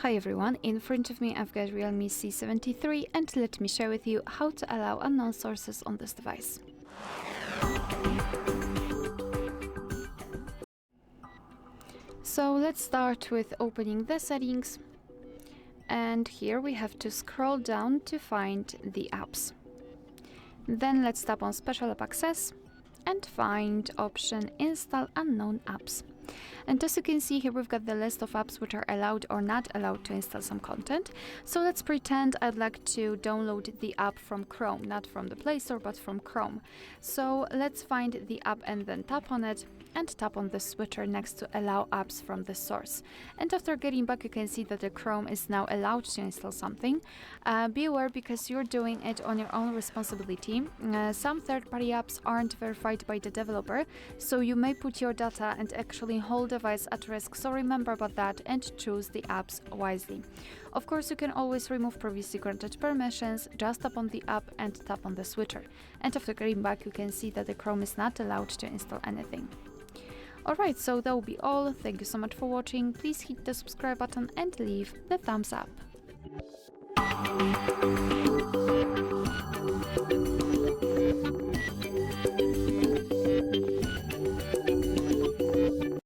Hi everyone, in front of me I've got REALME C73 and let me share with you how to allow unknown sources on this device. So let's start with opening the settings, and here we have to scroll down to find the apps. Then let's tap on Special App Access and find option Install Unknown Apps. And as you can see here, we've got the list of apps which are allowed or not allowed to install some content. So let's pretend I'd like to download the app from Chrome, not from the Play Store, but from Chrome. So let's find the app and then tap on it and tap on the switcher next to allow apps from the source. And after getting back, you can see that the Chrome is now allowed to install something. Be aware, because you're doing it on your own responsibility. Some third-party apps aren't verified by the developer, so you may put your data and actually whole device at risk, so remember about that and choose the apps wisely. Of course, you can always remove previously granted permissions, just tap on the app and tap on the switcher. And after getting back, you can see that the Chrome is not allowed to install anything. Alright, so that will be all. Thank you so much for watching. Please hit the subscribe button and leave the thumbs up.